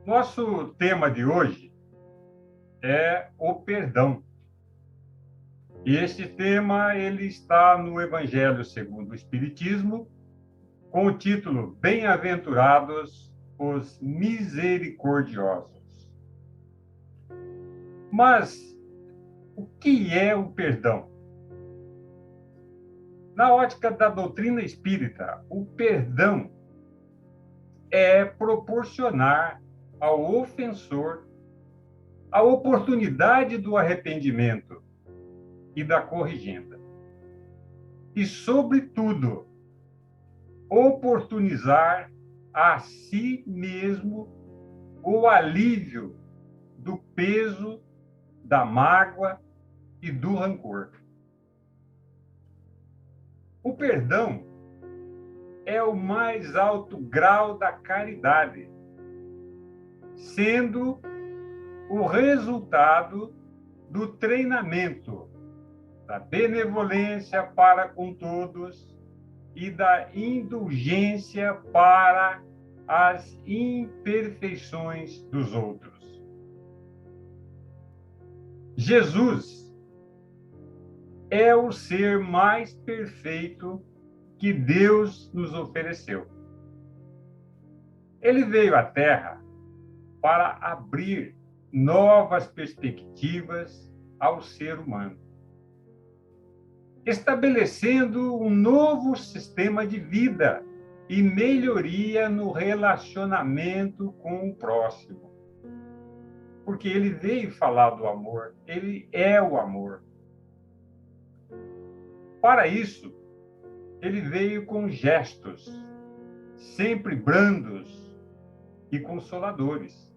Nosso tema de hoje é o perdão. E este tema ele está no Evangelho segundo o Espiritismo, com o título Bem-aventurados os misericordiosos. Mas o que é o perdão? Na ótica da doutrina espírita, o perdão é proporcionar ao ofensor a oportunidade do arrependimento e da corrigenda. E, sobretudo, oportunizar a si mesmo o alívio do peso, da mágoa e do rancor. O perdão é o mais alto grau da caridade, sendo o resultado do treinamento da benevolência para com todos e da indulgência para as imperfeições dos outros. Jesus é o ser mais perfeito que Deus nos ofereceu. Ele veio à Terra para abrir novas perspectivas ao ser humano, estabelecendo um novo sistema de vida e melhoria no relacionamento com o próximo. Porque ele veio falar do amor, ele é o amor. Para isso, ele veio com gestos, sempre brandos e consoladores,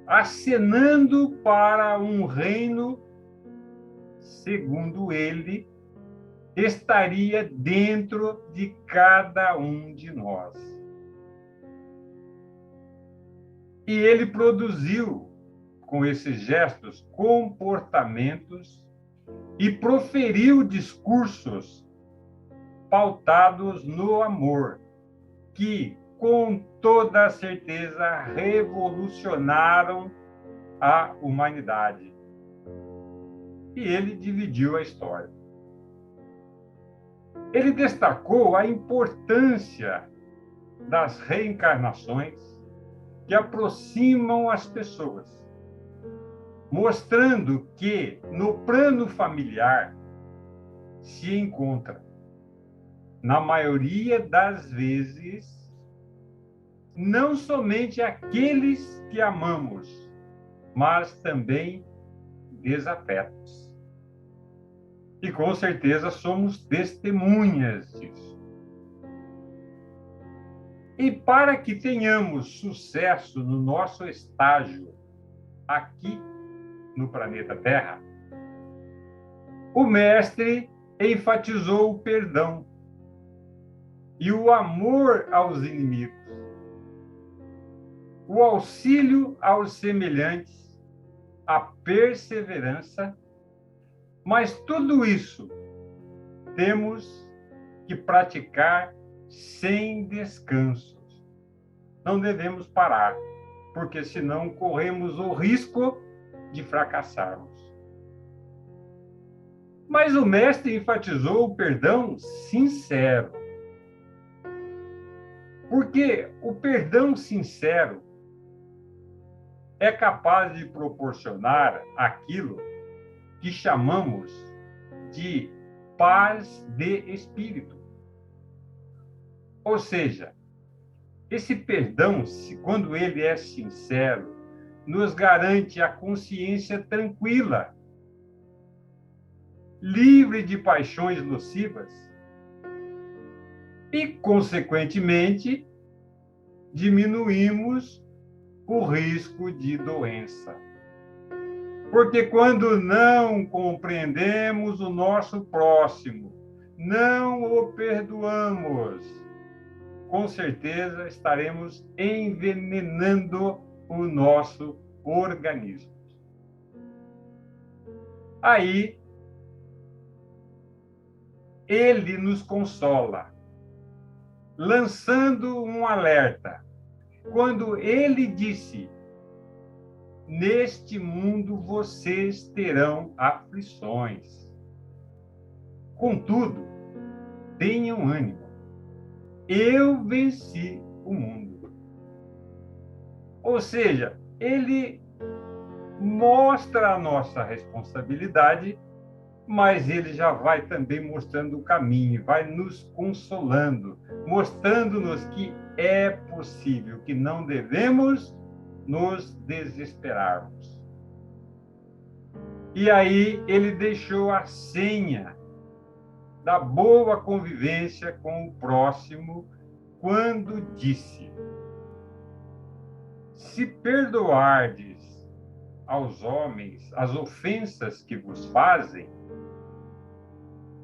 acenando para um reino, segundo ele, estaria dentro de cada um de nós. E ele produziu, com esses gestos, comportamentos e proferiu discursos pautados no amor, que, com toda certeza, revolucionaram a humanidade. E ele dividiu a história. Ele destacou a importância das reencarnações que aproximam as pessoas, mostrando que no plano familiar se encontra, na maioria das vezes, não somente aqueles que amamos, mas também desafetos. E com certeza somos testemunhas disso. E para que tenhamos sucesso no nosso estágio aqui no planeta Terra, o mestre enfatizou o perdão e o amor aos inimigos, o auxílio aos semelhantes, a perseverança, mas tudo isso temos que praticar sem descansos. Não devemos parar, porque senão corremos o risco de fracassarmos. Mas o mestre enfatizou o perdão sincero. Porque o perdão sincero é capaz de proporcionar aquilo que chamamos de paz de espírito. Ou seja, esse perdão, quando ele é sincero, nos garante a consciência tranquila, livre de paixões nocivas e, consequentemente, diminuímos o risco de doença. Porque quando não compreendemos o nosso próximo, não o perdoamos, com certeza estaremos envenenando o nosso organismo. Aí, ele nos consola, lançando um alerta. quando ele disse: neste mundo vocês terão aflições. Contudo, tenham ânimo. Eu venci o mundo. Ou seja, ele mostra a nossa responsabilidade, mas ele já vai também mostrando o caminho, vai nos consolando, mostrando-nos que é possível, que não devemos nos desesperarmos. E aí ele deixou a senha da boa convivência com o próximo quando disse: se perdoardes aos homens as ofensas que vos fazem,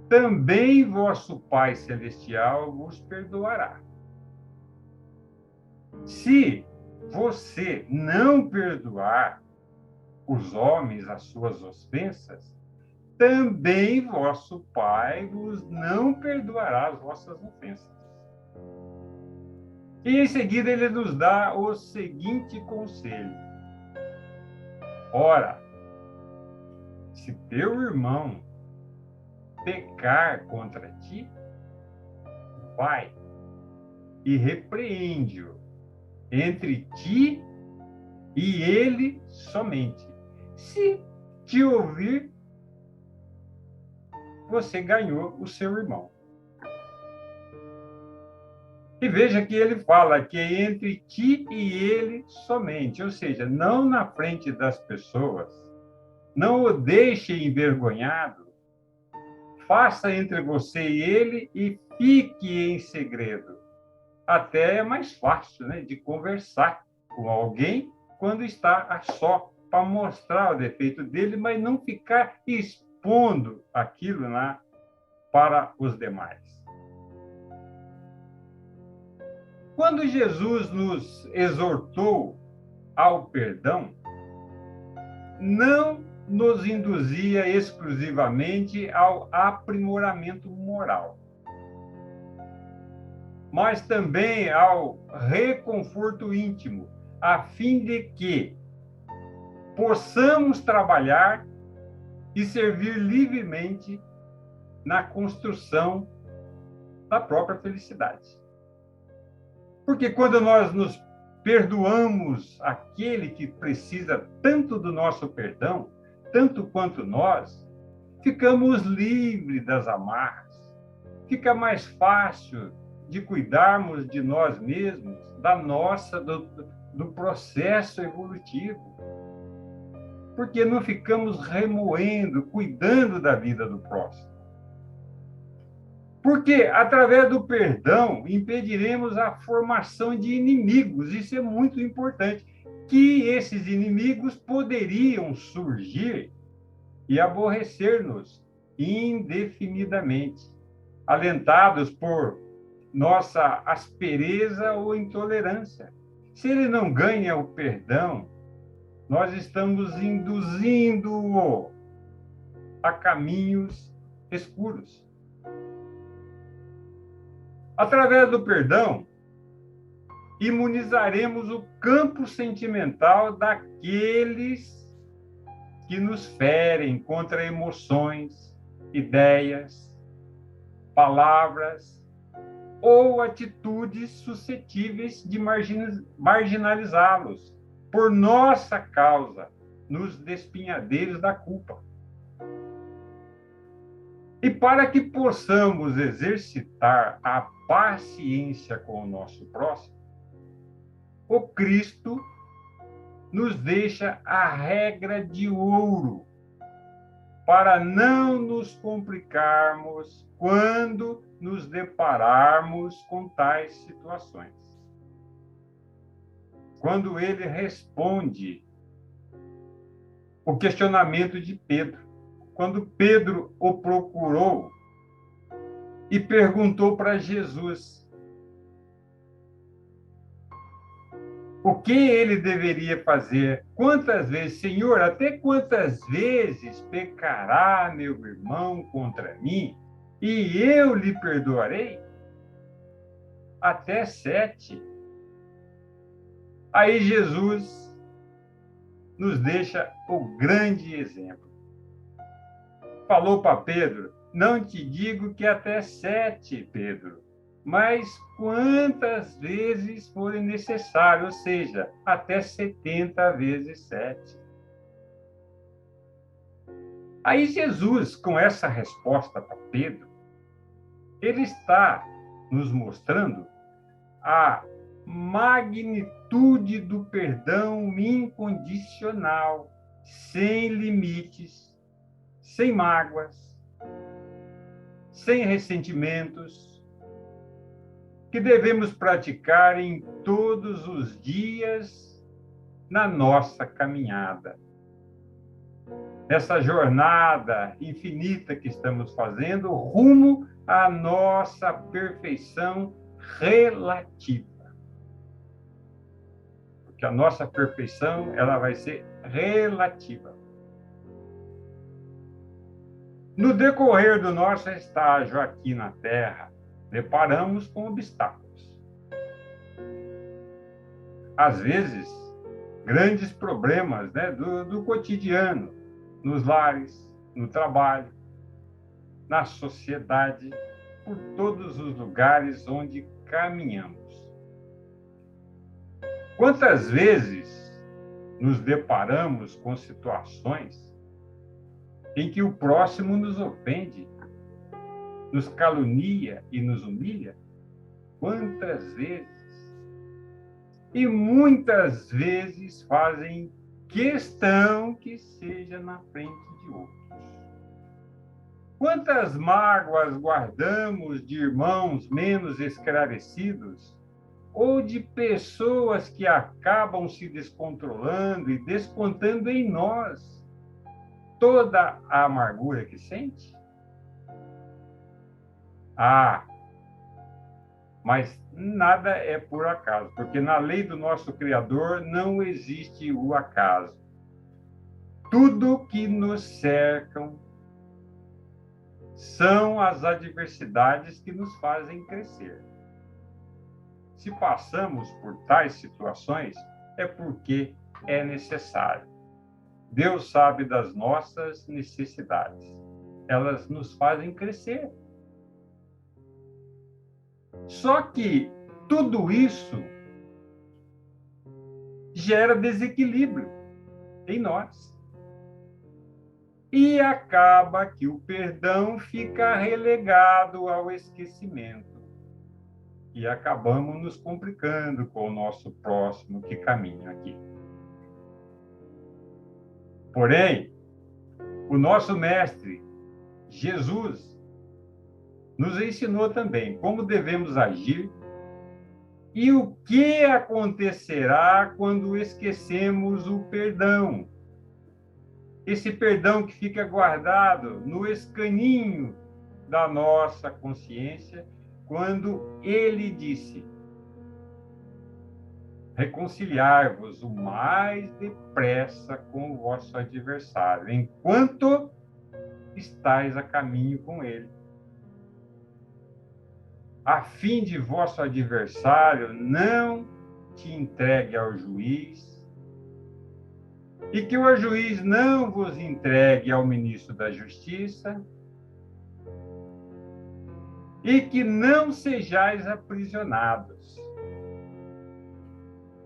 também vosso Pai Celestial vos perdoará. Se você não perdoar os homens as suas ofensas, também vosso Pai vos não perdoará as vossas ofensas. E em seguida ele nos dá o seguinte conselho: ora, se teu irmão pecar contra ti, vai e repreende-o entre ti e ele somente. Se te ouvir, você ganhou o seu irmão. E veja que ele fala que é entre ti e ele somente, ou seja, não na frente das pessoas. Não o deixe envergonhado. Faça entre você e ele e fique em segredo. Até é mais fácil, né, de conversar com alguém quando está a só, para mostrar o defeito dele, mas não ficar expondo aquilo, né, para os demais. Quando Jesus nos exortou ao perdão, não nos induzia exclusivamente ao aprimoramento moral, mas também ao reconforto íntimo, a fim de que possamos trabalhar e servir livremente na construção da própria felicidade. Porque quando nós nos perdoamos aquele que precisa tanto do nosso perdão, tanto quanto nós, ficamos livres das amarras. Fica mais fácil de cuidarmos de nós mesmos, do processo evolutivo. Porque não ficamos remoendo, cuidando da vida do próximo. Porque, através do perdão, impediremos a formação de inimigos. Isso é muito importante. Que esses inimigos poderiam surgir e aborrecer-nos indefinidamente, alentados por nossa aspereza ou intolerância. Se ele não ganha o perdão, nós estamos induzindo-o a caminhos escuros. Através do perdão, imunizaremos o campo sentimental daqueles que nos ferem contra emoções, ideias, palavras ou atitudes suscetíveis de marginalizá-los por nossa causa nos despinhadeiros da culpa. E para que possamos exercitar a paciência com o nosso próximo, o Cristo nos deixa a regra de ouro para não nos complicarmos quando nos depararmos com tais situações. Quando ele responde o questionamento de Pedro, quando Pedro o procurou e perguntou para Jesus o que ele deveria fazer, quantas vezes, Senhor, até quantas vezes pecará meu irmão contra mim e eu lhe perdoarei? Até 7. Aí Jesus nos deixa o grande exemplo. Falou para Pedro: não te digo que até 7, Pedro, mas quantas vezes forem necessário, ou seja, até 70 vezes 7. Aí Jesus, com essa resposta para Pedro, ele está nos mostrando a magnitude do perdão incondicional, sem limites, sem mágoas, sem ressentimentos, que devemos praticar em todos os dias na nossa caminhada. Nessa jornada infinita que estamos fazendo rumo à nossa perfeição relativa. Porque a nossa perfeição, ela vai ser relativa. No decorrer do nosso estágio aqui na Terra, deparamos com obstáculos. Às vezes, grandes problemas, né, do cotidiano, nos lares, no trabalho, na sociedade, por todos os lugares onde caminhamos. Quantas vezes nos deparamos com situações em que o próximo nos ofende, nos calunia e nos humilha? Quantas vezes? E muitas vezes fazem questão que seja na frente de outros. Quantas mágoas guardamos de irmãos menos esclarecidos ou de pessoas que acabam se descontrolando e descontando em nós toda a amargura que sente? Mas nada é por acaso, porque na lei do nosso Criador não existe o acaso. Tudo que nos cercam são as adversidades que nos fazem crescer. Se passamos por tais situações, é porque é necessário. Deus sabe das nossas necessidades. Elas nos fazem crescer. Só que tudo isso gera desequilíbrio em nós. E acaba que o perdão fica relegado ao esquecimento. E acabamos nos complicando com o nosso próximo que caminha aqui. Porém, o nosso mestre, Jesus, nos ensinou também como devemos agir e o que acontecerá quando esquecemos o perdão. Esse perdão que fica guardado no escaninho da nossa consciência, quando ele disse: reconciliai-vos o mais depressa com o vosso adversário, enquanto estáis a caminho com ele, a fim de vosso adversário não te entregue ao juiz, e que o juiz não vos entregue ao ministro da Justiça, e que não sejais aprisionados.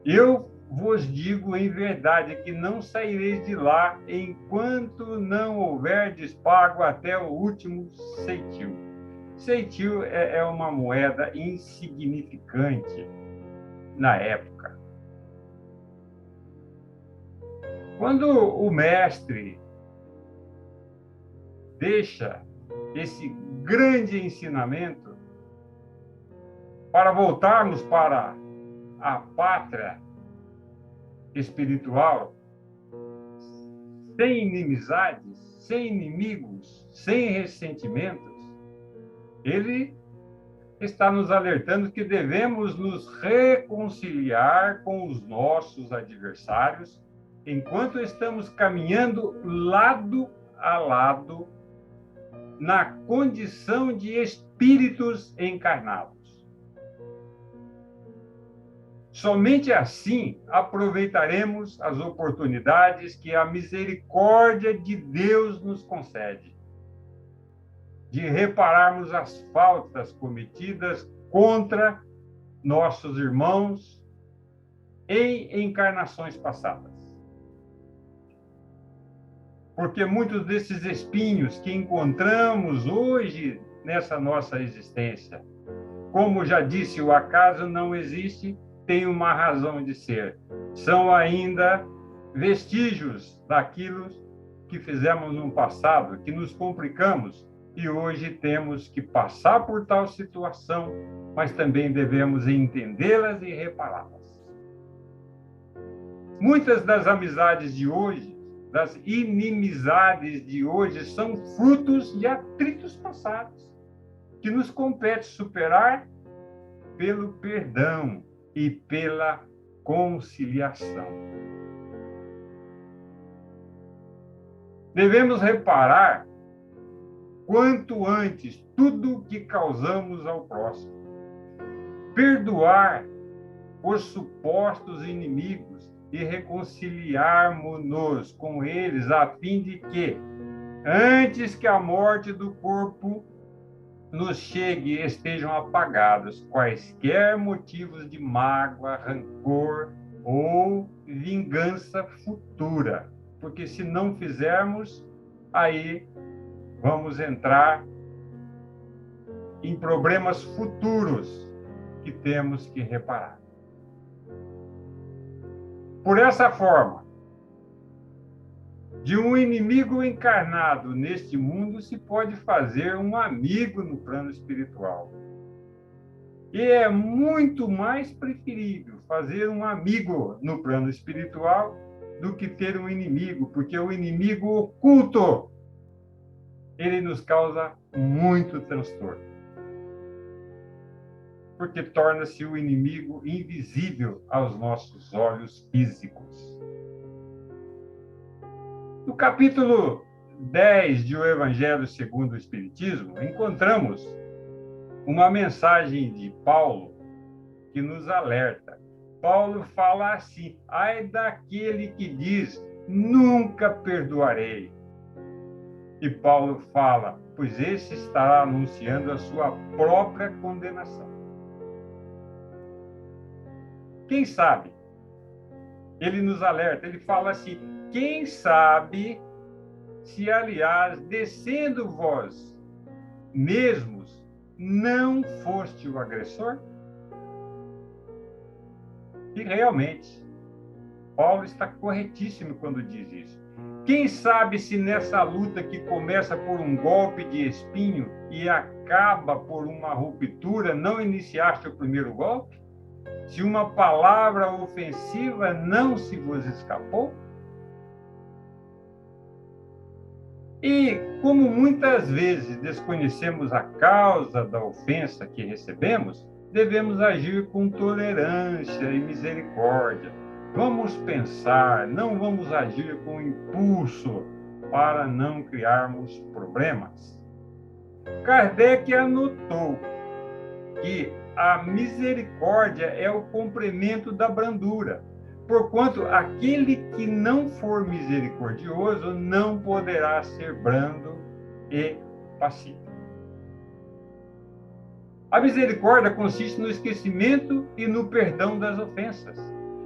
Eu vos digo em verdade que não saireis de lá enquanto não houverdes pago até o último ceitil. Ceitil é uma moeda insignificante na época. Quando o mestre deixa esse grande ensinamento para voltarmos para a pátria espiritual, sem inimizades, sem inimigos, sem ressentimentos, ele está nos alertando que devemos nos reconciliar com os nossos adversários enquanto estamos caminhando lado a lado na condição de espíritos encarnados. Somente assim aproveitaremos as oportunidades que a misericórdia de Deus nos concede, de repararmos as faltas cometidas contra nossos irmãos em encarnações passadas. Porque muitos desses espinhos que encontramos hoje nessa nossa existência, como já disse, o acaso não existe, tem uma razão de ser. São ainda vestígios daquilo que fizemos no passado, que nos complicamos e hoje temos que passar por tal situação, mas também devemos entendê-las e repará-las. Muitas das amizades de hoje, das inimizades de hoje, são frutos de atritos passados, que nos compete superar pelo perdão e pela conciliação. Devemos reparar quanto antes tudo o que causamos ao próximo. Perdoar os supostos inimigos e reconciliarmos-nos com eles, a fim de que, antes que a morte do corpo nos chegue, estejam apagados quaisquer motivos de mágoa, rancor ou vingança futura. Porque se não fizermos, aí vamos entrar em problemas futuros que temos que reparar. Por essa forma, de um inimigo encarnado neste mundo se pode fazer um amigo no plano espiritual. E é muito mais preferível fazer um amigo no plano espiritual do que ter um inimigo, porque o inimigo oculto, ele nos causa muito transtorno. Porque torna-se o inimigo invisível aos nossos olhos físicos. No capítulo 10 de O Evangelho segundo o Espiritismo, encontramos uma mensagem de Paulo que nos alerta. Paulo fala assim: ai daquele que diz, nunca perdoarei. E Paulo fala, pois esse estará anunciando a sua própria condenação. Quem sabe? Ele nos alerta, ele fala assim: quem sabe se, aliás, descendo vós mesmos, não foste o agressor? E realmente, Paulo está corretíssimo quando diz isso. Quem sabe se nessa luta que começa por um golpe de espinho e acaba por uma ruptura, não iniciaste o primeiro golpe? Se uma palavra ofensiva não se vos escapou? E, como muitas vezes desconhecemos a causa da ofensa que recebemos, devemos agir com tolerância e misericórdia. Vamos pensar, não vamos agir com impulso para não criarmos problemas. Kardec anotou que a misericórdia é o complemento da brandura. Porquanto aquele que não for misericordioso não poderá ser brando e pacífico. A misericórdia consiste no esquecimento e no perdão das ofensas.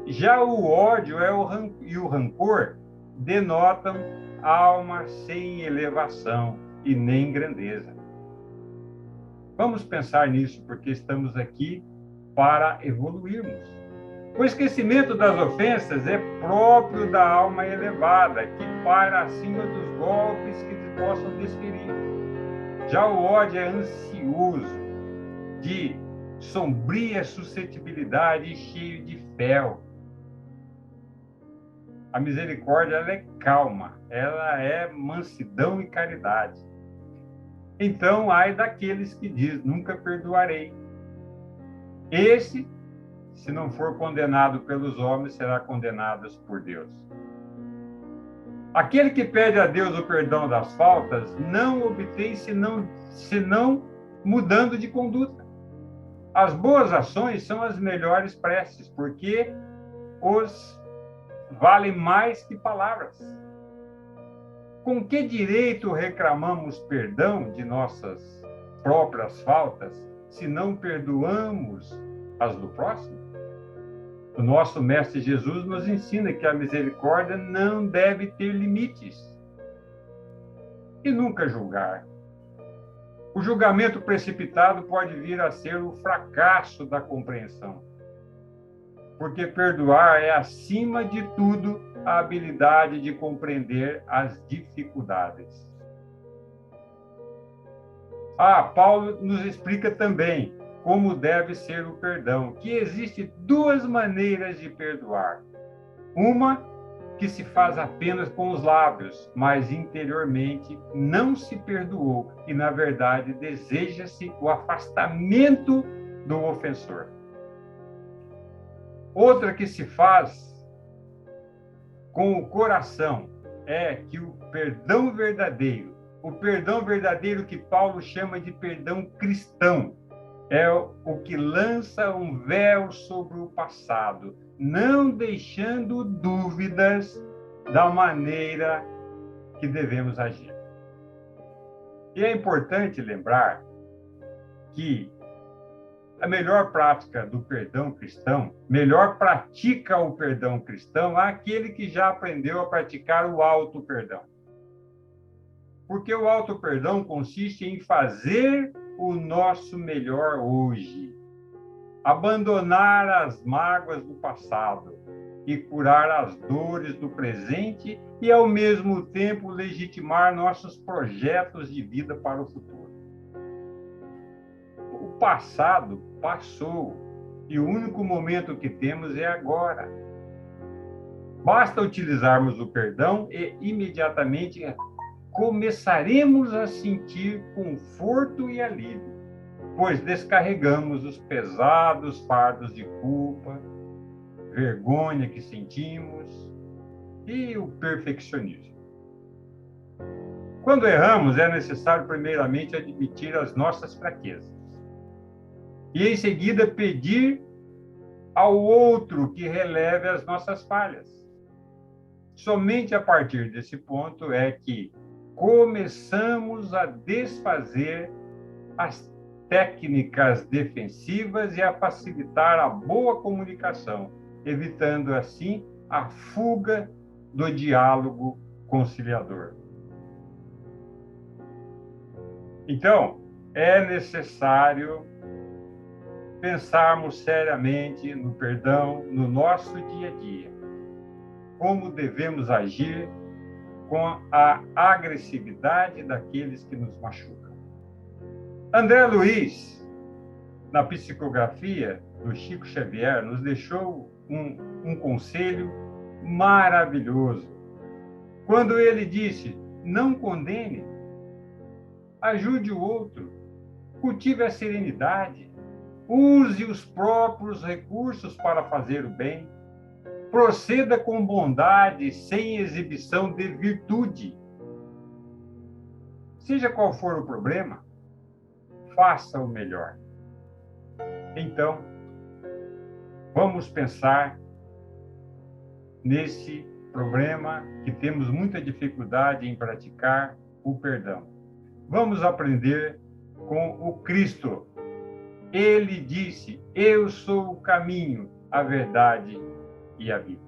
Já o ódio e o rancor denotam alma sem elevação e nem grandeza. Vamos pensar nisso, porque estamos aqui para evoluirmos. O esquecimento das ofensas é próprio da alma elevada, que paira acima dos golpes que possam desferir. Já o ódio é ansioso, de sombria suscetibilidade e cheio de fel. A misericórdia, ela é calma, ela é mansidão e caridade. Então, ai daqueles que diz, nunca perdoarei. Esse, se não for condenado pelos homens, será condenado por Deus. Aquele que pede a Deus o perdão das faltas não obtém senão mudando de conduta. As boas ações são as melhores preces, porque os valem mais que palavras. Com que direito reclamamos perdão de nossas próprias faltas, se não perdoamos as do próximo? O nosso Mestre Jesus nos ensina que a misericórdia não deve ter limites. E nunca julgar. O julgamento precipitado pode vir a ser o fracasso da compreensão. Porque perdoar é, acima de tudo, a habilidade de compreender as dificuldades. Paulo nos explica também como deve ser o perdão, que existe duas maneiras de perdoar. Uma que se faz apenas com os lábios, mas interiormente não se perdoou e, na verdade, deseja-se o afastamento do ofensor. Outra que se faz com o coração é que o perdão verdadeiro que Paulo chama de perdão cristão, é o que lança um véu sobre o passado, não deixando dúvidas da maneira que devemos agir. E é importante lembrar que a melhor prática do perdão cristão, melhor pratica o perdão cristão aquele que já aprendeu a praticar o auto-perdão. Porque o auto-perdão consiste em fazer o nosso melhor hoje, abandonar as mágoas do passado e curar as dores do presente e, ao mesmo tempo, legitimar nossos projetos de vida para o futuro. O passado passou e o único momento que temos é agora. Basta utilizarmos o perdão e imediatamente começaremos a sentir conforto e alívio, pois descarregamos os pesados fardos de culpa, vergonha que sentimos e o perfeccionismo. Quando erramos, é necessário primeiramente admitir as nossas fraquezas e, em seguida, pedir ao outro que releve as nossas falhas. Somente a partir desse ponto é que começamos a desfazer as técnicas defensivas e a facilitar a boa comunicação, evitando assim a fuga do diálogo conciliador. Então, é necessário pensarmos seriamente no perdão no nosso dia a dia, como devemos agir com a agressividade daqueles que nos machucam. André Luiz, na psicografia do Chico Xavier, nos deixou um conselho maravilhoso. Quando ele disse: não condene, ajude o outro, cultive a serenidade, use os próprios recursos para fazer o bem, proceda com bondade, sem exibição de virtude. Seja qual for o problema, faça o melhor. Então, vamos pensar nesse problema que temos muita dificuldade em praticar o perdão. Vamos aprender com o Cristo. Ele disse: eu sou o caminho, a verdade e a vida.